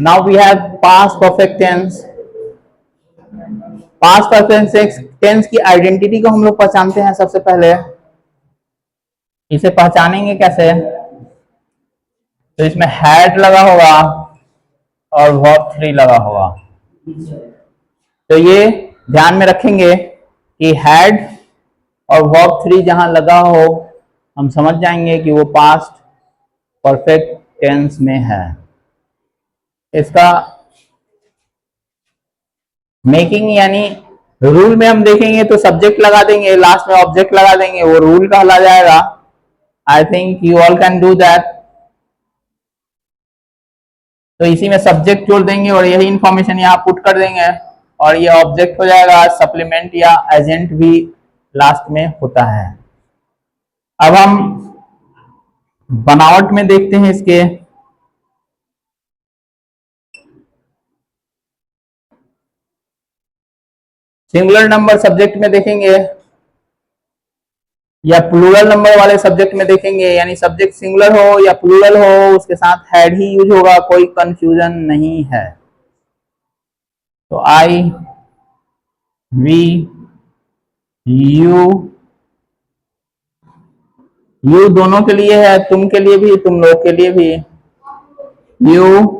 Now we have past perfect tense. Past perfect tense की identity को हम लोग पहचानते हैं। सबसे पहले इसे पहचानेंगे कैसे? तो इसमें हैड लगा होगा और वर्ब थ्री लगा होगा। तो ये ध्यान में रखेंगे कि हैड और वर्ब थ्री जहां लगा हो हम समझ जाएंगे कि वो पास्ट परफेक्ट टेंस में है। इसका मेकिंग यानी रूल में हम देखेंगे तो सब्जेक्ट लगा देंगे, लास्ट में ऑब्जेक्ट लगा देंगे, वो रूल कहला जाएगा। I think you all can do that. तो इसी में सब्जेक्ट जोड़ देंगे और यही इंफॉर्मेशन यहाँ पुट कर देंगे और ये ऑब्जेक्ट हो जाएगा। सप्लीमेंट या एजेंट भी लास्ट में होता है। अब हम बनावट में देखते हैं इसके। सिंगुलर नंबर सब्जेक्ट में देखेंगे या प्लूरल नंबर वाले सब्जेक्ट में देखेंगे, यानी सब्जेक्ट सिंगुलर हो या प्लूरल हो उसके साथ हैड ही यूज होगा, कोई कंफ्यूजन नहीं है। तो आई, वी, यू, यू दोनों के लिए है, तुम के लिए भी, तुम लोग के लिए भी। You,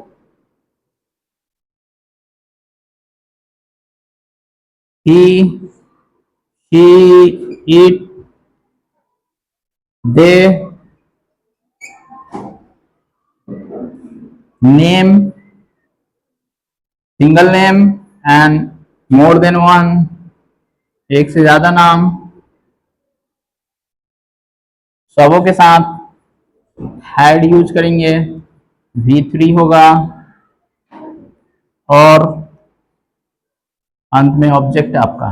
he, she, it, they, name, single name and more than one, एक से ज्यादा नाम, सबों के साथ हैड यूज करेंगे। V3 होगा और अंत में ऑब्जेक्ट आपका।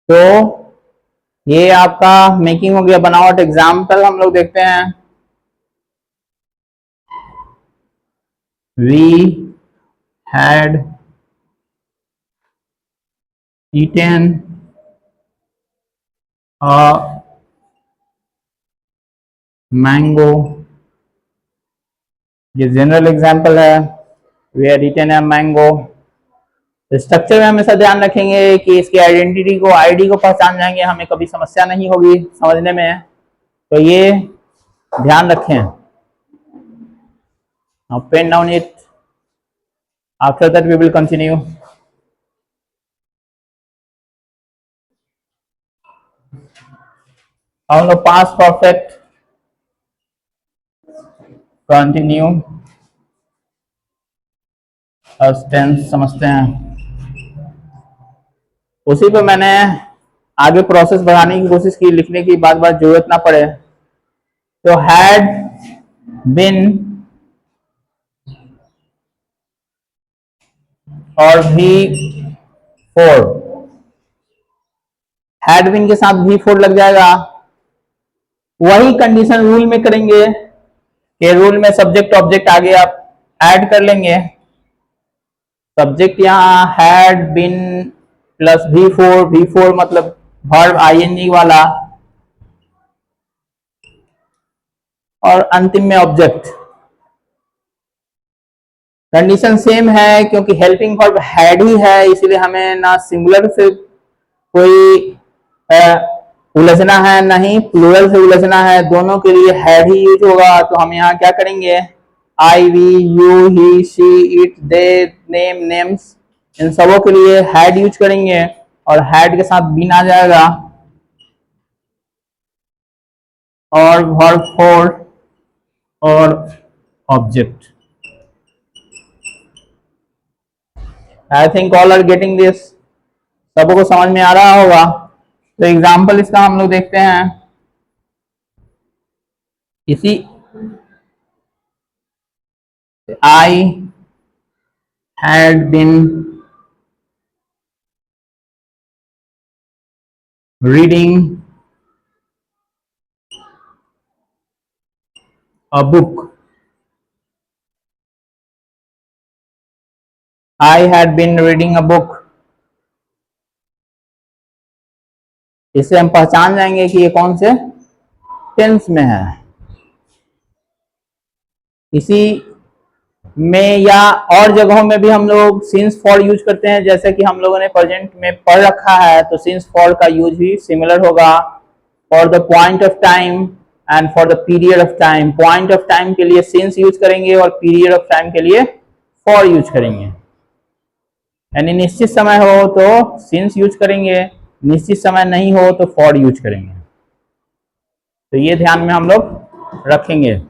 तो ये आपका मेकिंग हो गया, बनावट। एग्जाम्पल हम लोग देखते हैं। We had eaten a mango. ये जनरल एग्जाम्पल है। We had eaten a mango. Structure में हमेशा ध्यान रखेंगे कि इसकी आइडेंटिटी को, आईडी को पहचान जाएंगे, हमें कभी समस्या नहीं होगी समझने में। तो ये ध्यान रखें। Now pen down it. After that we will continue. हम लोग पास्ट परफेक्ट कंटिन्यू टेंस समझते हैं। उसी पे मैंने आगे प्रोसेस बढ़ाने की कोशिश की, लिखने की बात बात जरूरत ना पड़े। तो हैड बिन और भी फोर, हैड बिन के साथ भी फोर लग जाएगा। वही कंडीशन रूल में करेंगे कि रूल में सब्जेक्ट ऑब्जेक्ट आगे आप ऐड कर लेंगे। सब्जेक्ट यहाँ had been plus V4, V4 मतलब वर्ब आईएनजी वाला, और अंतिम में ऑब्जेक्ट। कंडीशन सेम है क्योंकि हेल्पिंग वर्ब हैड ही है, इसीलिए हमें ना सिंगुलर से कोई उलझना है, ना ही प्लूरल से उलझना है, दोनों के लिए हैड ही यूज होगा। तो हम यहाँ क्या करेंगे? I, we, you, he, she, it, they, name, names, इन सबों के लिए हैड यूज करेंगे और हैड के साथ बिन आ जाएगा और वर्ब फोर और object. I think all are getting this. सबको समझ में आ रहा होगा। तो एग्जाम्पल इसका हम लोग देखते हैं। इसी I had been reading a book. I had been reading a book. इससे हम पहचान जाएंगे कि ये कौन से टेंस में है। इसी में या और जगहों में भी हम लोग सिंस फॉर यूज करते हैं, जैसे कि हम लोगों ने प्रेजेंट में पढ़ रखा है, तो सिंस फॉर का यूज भी सिमिलर होगा for the point of time and for the period of time. Point of time के लिए सिंस यूज करेंगे और पीरियड ऑफ टाइम के लिए फॉर यूज करेंगे। यानी निश्चित समय हो तो सिंस यूज करेंगे, निश्चित समय नहीं हो तो फॉर यूज करेंगे। तो ये ध्यान में हम लोग रखेंगे।